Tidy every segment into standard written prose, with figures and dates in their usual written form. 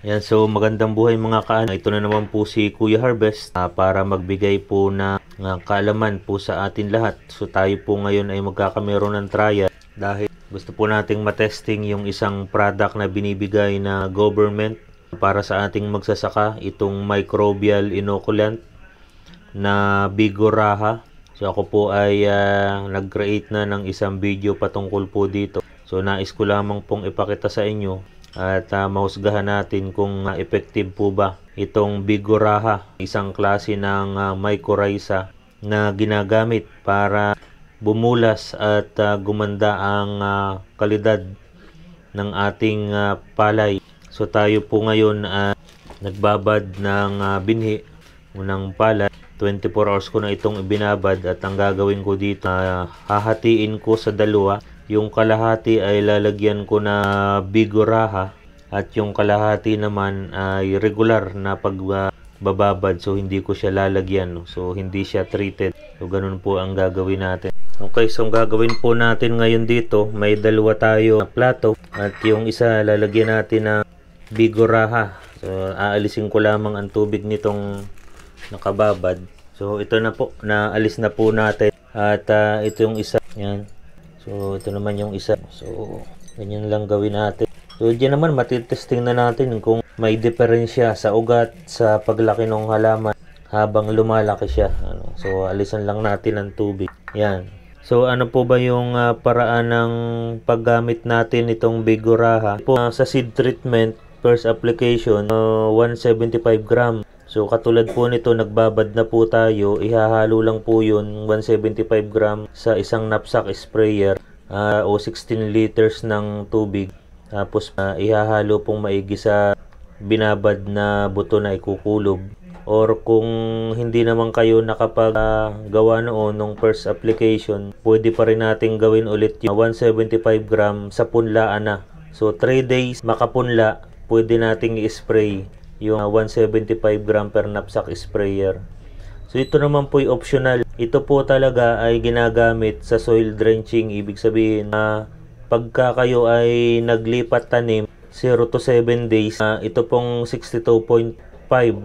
Yan, so magandang buhay mga kaano. Ito na naman po si Kuya Harvest para magbigay po na kaalaman po sa atin lahat. So tayo po ngayon ay magkakameron ng trial dahil gusto po nating matesting yung isang product na binibigay na government para sa ating magsasaka, itong microbial inoculant na Bigoraha. So ako po ay nag-create na ng isang video patungkol po dito. So nais ko lamang pong ipakita sa inyo at mahusgahan natin kung effective po ba itong Bigoraha, isang klase ng mycorrhiza na ginagamit para bumulas at gumanda ang kalidad ng ating palay. So tayo po ngayon nagbabad ng binhi unang palay. 24 hours ko na itong ibinabad at ang gagawin ko dito, hahatiin ko sa dalawa. Yung kalahati ay lalagyan ko na Bigoraha at yung kalahati naman ay regular na pagbababad. So hindi ko siya lalagyan. So hindi siya treated. So ganun po ang gagawin natin. Okay, so ang gagawin po natin ngayon dito, may dalawa tayo na plato at yung isa lalagyan natin ng Bigoraha. So aalisin ko lamang ang tubig nitong nakababad. So ito na po, naalis na po natin at ito yung isa. Yan. So ito naman yung isa. So ganyan lang gawin natin. So diyan naman matitesting na natin kung may diferensya sa ugat sa paglaki ng halaman habang lumalaki siya. So alisan lang natin ang tubig. Yan. So ano po ba yung paraan ng paggamit natin itong Bigoraha? Sa seed treatment, first application, 175 gram. So katulad po nito, nagbabad na po tayo, ihahalo lang po yun 175 gram sa isang knapsack sprayer o 16 liters ng tubig. Tapos ihahalo pong maigi sa binabad na buto na ikukulob. Or kung hindi naman kayo nakapagawa noon nung first application, pwede pa rin natin gawin ulit yung 175 gram sa punlaan na. So 3 days makapunla, pwede nating i-spray yung 175 gram per knapsack sprayer. So ito naman po ay optional. Ito po talaga ay ginagamit sa soil drenching. Ibig sabihin pagka kayo ay naglipat tanim 0 to 7 days, ito pong 62.5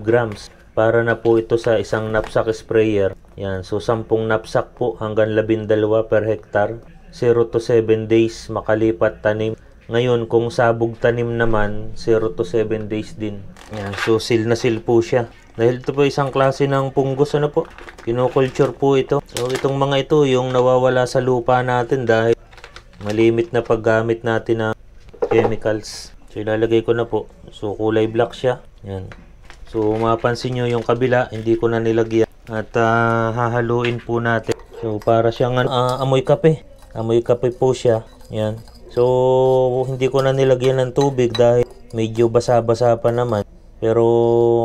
grams para na po ito sa isang knapsack sprayer. Yan, so 10 knapsack po hanggang 12 per hektar, 0 to 7 days makalipat tanim. Ngayon, kung sabog tanim naman, 0 to 7 days din. Yan. So, seal na seal po siya. Dahil ito po isang klase ng fungus, ano po? Kinoculture po ito. So, itong mga ito, yung nawawala sa lupa natin dahil malimit na paggamit natin ng chemicals. So, ilalagay ko na po. So, kulay black siya. Yan. So, mapansin nyo yung kabila, hindi ko na nilagyan. At hahaluin po natin. So, para siyang amoy kape. Amoy kape po siya. Yan. So, hindi ko na nilagyan ng tubig dahil medyo basa-basa pa naman. Pero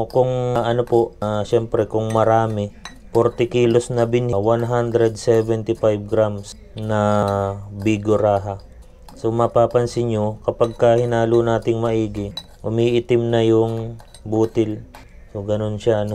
kung syempre kung marami, 40 kilos na binhi, 175 grams na Bigoraha. So, mapapansin nyo, kapag hinalo nating maigi, umiitim na yung butil. So, ganun siya,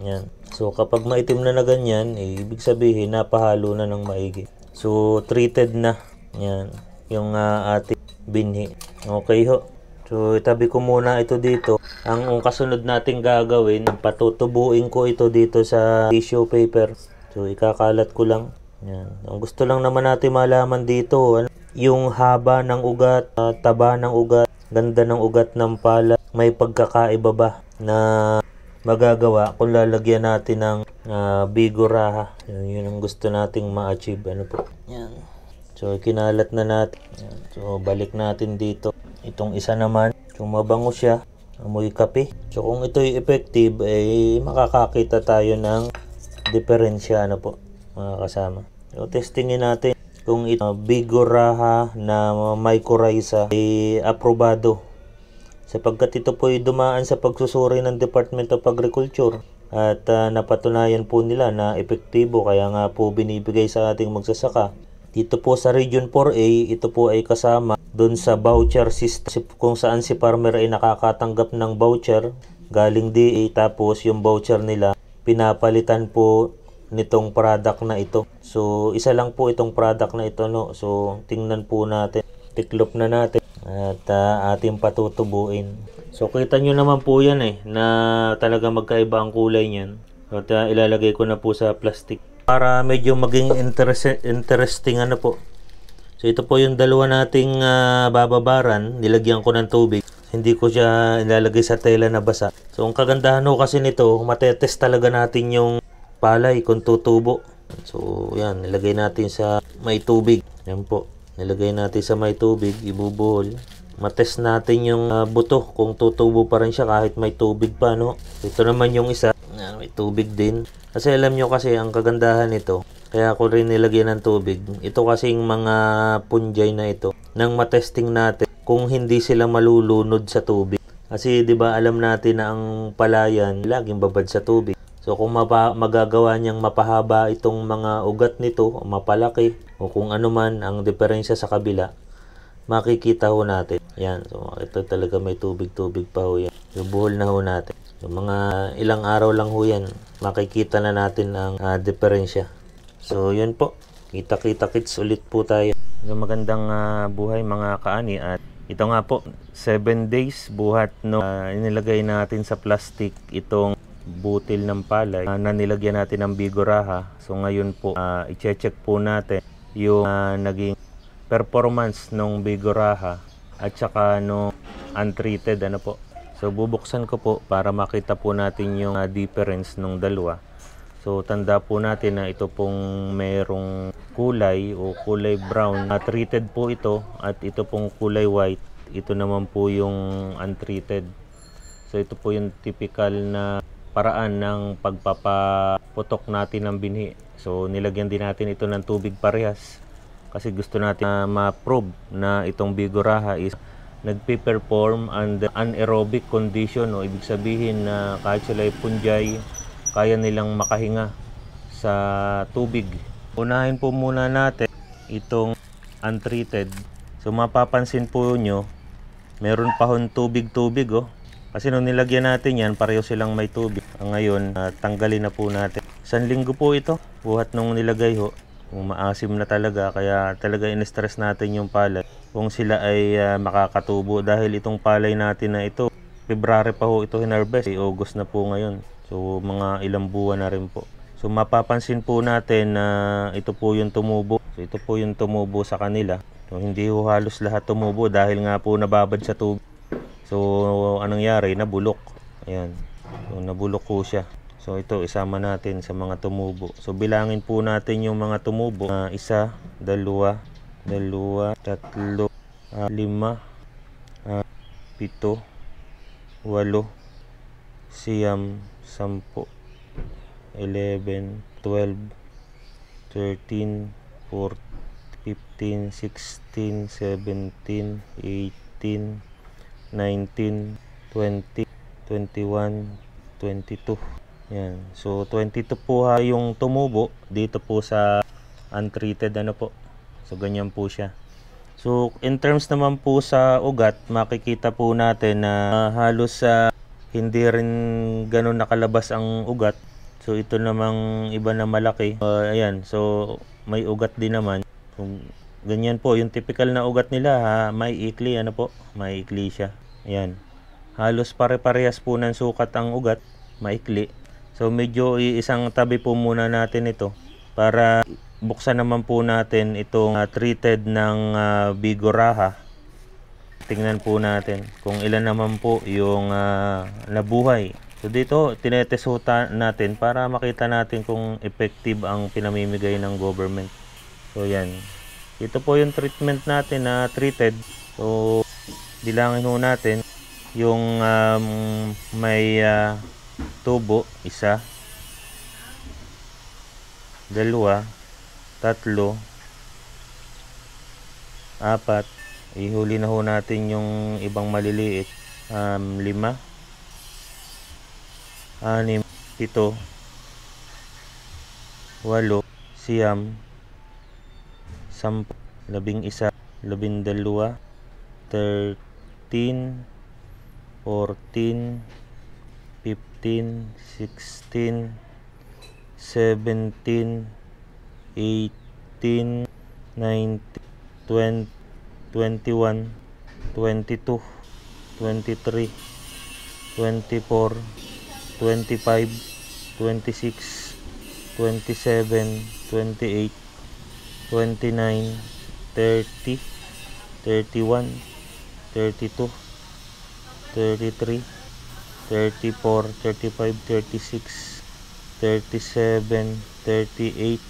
Yan. So, kapag maitim na ganyan, ibig sabihin, napahalo na ng maigi. So, treated na. Yan. Yung ating binhi. Okay ho. So itabi ko muna ito dito. Ang kasunod nating gagawin, patutubuin ko ito dito sa tissue paper. So ikakalat ko lang. Yan. Ang gusto lang naman natin malaman dito, yung haba ng ugat, taba ng ugat, ganda ng ugat ng pala, may pagkakaiba ba na magagawa kung lalagyan natin ng Bigoraha. Yun ang gusto nating ma-achieve. Ano po? Yan. So, kinalat na natin. So, balik natin dito. Itong isa naman, kung mabango siya, amoy kape. So, kung ito'y effective, makakakita tayo ng diferensya, mga kasama. So, testingin natin kung ito, Bigoraha na mycorrhiza ay aprobado. Sapagkat ito po ay dumaan sa pagsusuri ng Department of Agriculture. At napatunayan po nila na epektibo, kaya nga po binibigay sa ating magsasaka. Dito po sa Region 4A, ito po ay kasama doon sa voucher system kung saan si farmer ay nakakatanggap ng voucher galing DA, tapos yung voucher nila pinapalitan po nitong product na ito. So isa lang po itong product na ito, So tingnan po natin, tiklop na natin at ating patutubuin. So kita nyo naman po yan na talaga magkaiba ang kulay niyan. At ilalagay ko na po sa plastic para medyo maging interesting po. So ito po yung dalawa nating bababaran, nilagyan ko ng tubig. Hindi ko siya ilalagay sa tela na basa. So ang kagandahan kasi nito, matetest talaga natin yung palay kung tutubo. So yan, nilagay natin sa may tubig. Yan po, nilagay natin sa may tubig, ibubuhol. Matest natin yung buto kung tutubo pa rin siya kahit may tubig pa, no? Ito naman yung isa, may tubig din. Kasi alam nyo kasi ang kagandahan nito, kaya ko rin nilagyan ng tubig. Ito kasing mga punjay na ito, nang matesting natin kung hindi sila malulunod sa tubig. Kasi 'di ba alam natin na ang palayan laging babad sa tubig. So kung magagawa niyang mapahaba itong mga ugat nito, mapalaki o kung ano man ang diferensya sa kabila, makikita ho natin. Yan. So ito talaga may tubig-tubig pa ho yan. So buhol na ho natin. So mga ilang araw lang ho yan, makikita na natin ang diferensya. So yun po. Kita-kita kits ulit po tayo. So, magandang buhay mga kaani, at ito nga po 7 days buhat no inilagay natin sa plastic itong butil ng palay na nilagyan natin ng biguraha. So ngayon po i-check po natin yung naging performance ng biguraha at saka nung untreated po. So bubuksan ko po para makita po natin yung difference ng dalawa. So tanda po natin na ito pong merong kulay o kulay brown, treated po ito, at ito pong kulay white, ito naman po yung untreated. So ito po yung typical na paraan ng pagpapaputok natin ng binhi. So nilagyan din natin ito ng tubig parehas kasi gusto natin ma-prove na itong biguraha is nagpe-perform under anaerobic condition, o ibig sabihin na kahit sila ay punjay, kaya nilang makahinga sa tubig. Unahin po muna natin itong untreated. So mapapansin po nyo, meron pa hong tubig-tubig kasi nung nilagyan natin yan, pareho silang may tubig. Ngayon, tanggalin na po natin. 1 linggo po ito, buhat nung nilagay kung maasim na talaga, kaya talaga in-stress natin yung palay kung sila ay makakatubo, dahil itong palay natin na ito February pa ito hinarvest, August na po ngayon. So mga ilang buwan na rin po. So mapapansin po natin na ito po yung tumubo. So ito po yung tumubo sa kanila. So hindi halos lahat tumubo dahil nga po nababad sa tubig. So anong nangyari? Nabulok. Ayan. So nabulok po siya. So ito isama natin sa mga tumubo. So bilangin po natin yung mga tumubo. 1, 2, 3, 4, 5, 6, 7, 8, 9, 10, 11, 12, 13, 14, 15, 16, 17, 18, 19, 20, 21, 22. Yan. So 22 po yung tumubo dito po sa untreated po. So ganyan po siya. So in terms naman po sa ugat, makikita po natin na halos hindi rin ganun nakalabas ang ugat. So ito namang iba na malaki. Ayan, so may ugat din naman. So, ganyan po yung typical na ugat nila, may ikli po, may ikli siya. Ayan. Halos pare-parehas po ng sukat ang ugat, maikli. So medyo isang tabi po muna natin ito para buksan naman po natin itong treated ng biguraha. Tingnan po natin kung ilan naman po yung nabuhay. So dito tinetesota natin para makita natin kung effective ang pinamimigay ng government. So yan. Ito po yung treatment natin na treated. So bilangin ho natin yung may tubo, 1, 2, 3, 4. Ihuli na ho natin yung ibang maliliit. 5, 6, 7, 8, 9, 10, 11, 12, 13, 14, 15, 16, 17, 18, 19, 20, 21, 22, 23, 24, 25, 26, 27, 28, 29, 30, 31, 32, 33, 34, 35, 36, 37, 38,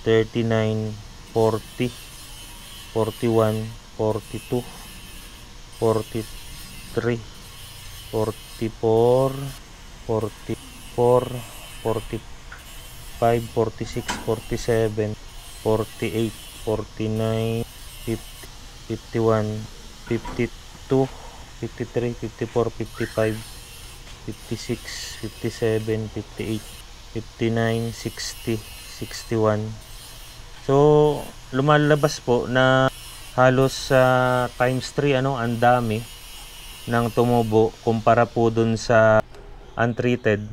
39, 40, 41, 42, 43, 44, 44, 45, 46, 47, 48, 49, 50, 51, 52, 53, 54, 55, 56, 57, 58, 59, 60, 61. So lumalabas po na halos sa times 3 ang dami ng tumubo kumpara po dun sa untreated.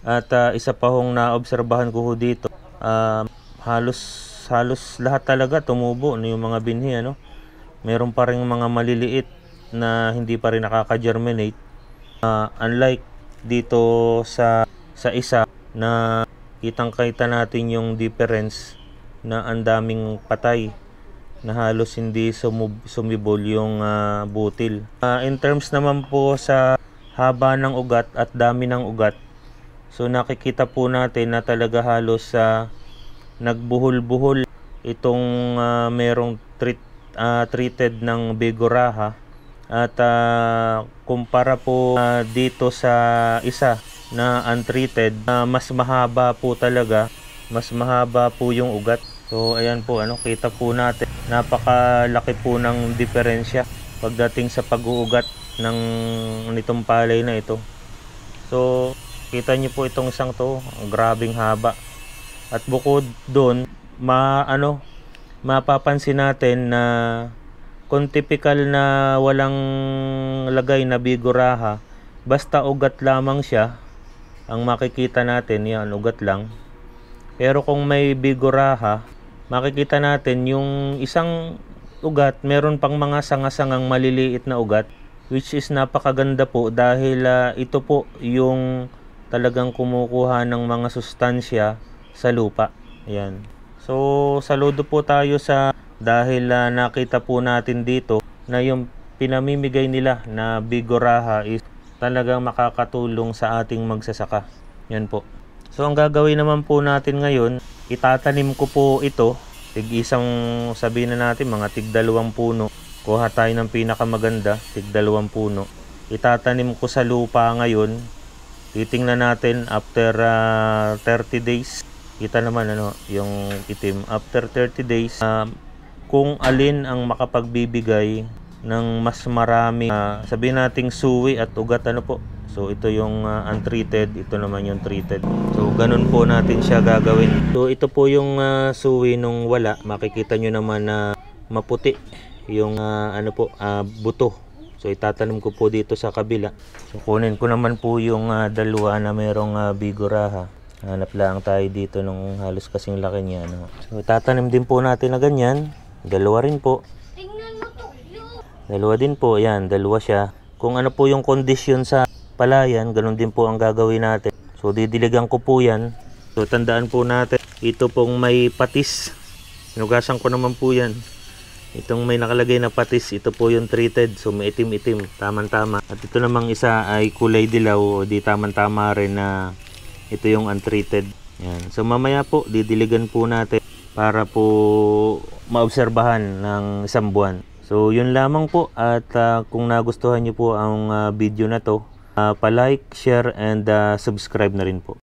At isa pa hong naobserbahan ko dito, halos lahat talaga tumubo yung mga binhi Meron pa ring mga maliliit na hindi pa rin nakaka-germinate. Unlike dito sa isa na kitang-kita natin yung difference na ang daming patay na halos hindi sumibol yung butil. In terms naman po sa haba ng ugat at dami ng ugat, so nakikita po natin na talaga halos nagbuhol-buhol itong merong treated ng Bigorrhea. At kumpara po dito sa isa na untreated, mas mahaba po talaga, mas mahaba po yung ugat. So ayan po, kita po natin, napakalaki po ng diferensya pagdating sa pag-uugat nitong palay na ito. So kita niyo po itong isang to, grabing haba. At bukod doon, mapapansin natin na kung typical na walang lagay na Bigorrhea, basta ugat lamang siya, ang makikita natin, yan, ugat lang. Pero kung may Bigorrhea, makikita natin yung isang ugat, meron pang mga sanga-sangang maliliit na ugat, which is napakaganda po dahil ito po yung talagang kumukuha ng mga sustansya sa lupa. Ayan. So, saludo po tayo dahil nakita po natin dito na yung pinamimigay nila na Bigorrhea is talagang makakatulong sa ating magsasaka. Yan po. So, ang gagawin naman po natin ngayon, itatanim ko po ito. Sabihin na natin, mga tig-2 puno. Kuha tayo ng pinakamaganda, tig-2 puno. Itatanim ko sa lupa ngayon. Titingnan natin after 30 days. Kita naman yung itim. After 30 days, kung alin ang makapagbibigay ng mas marami, sabihin nating suwi at ugat po. So ito yung untreated, ito naman yung treated. So ganun po natin siya gagawin. So ito po yung suwi nung wala. Makikita nyo naman na maputi yung buto. So itatanim ko po dito sa kabila. So kunin ko naman po yung dalawa na merong Bigorrhea. Hanap lang tayo dito nung halos kasing laki niya. So itatanim din po natin na ganyan. Dalawa rin po. Dalawa din po. Yan, dalawa siya. Kung ano po yung kondisyon sa palayan, ganun din po ang gagawin natin. So didiligan ko po yan. So tandaan po natin, ito pong may patis. Sinugasan ko naman po yan. Itong may nakalagay na patis, ito po yung treated. So may itim-itim, tamang-tama. At ito namang isa ay kulay dilaw, o di tamang-tama rin na ito yung untreated. Yan. So mamaya po, didiligan po natin para po maobserbahan ng 1 buwan. So yun lamang po, at kung nagustuhan nyo po ang video na to, pa-like, share, and subscribe na rin po.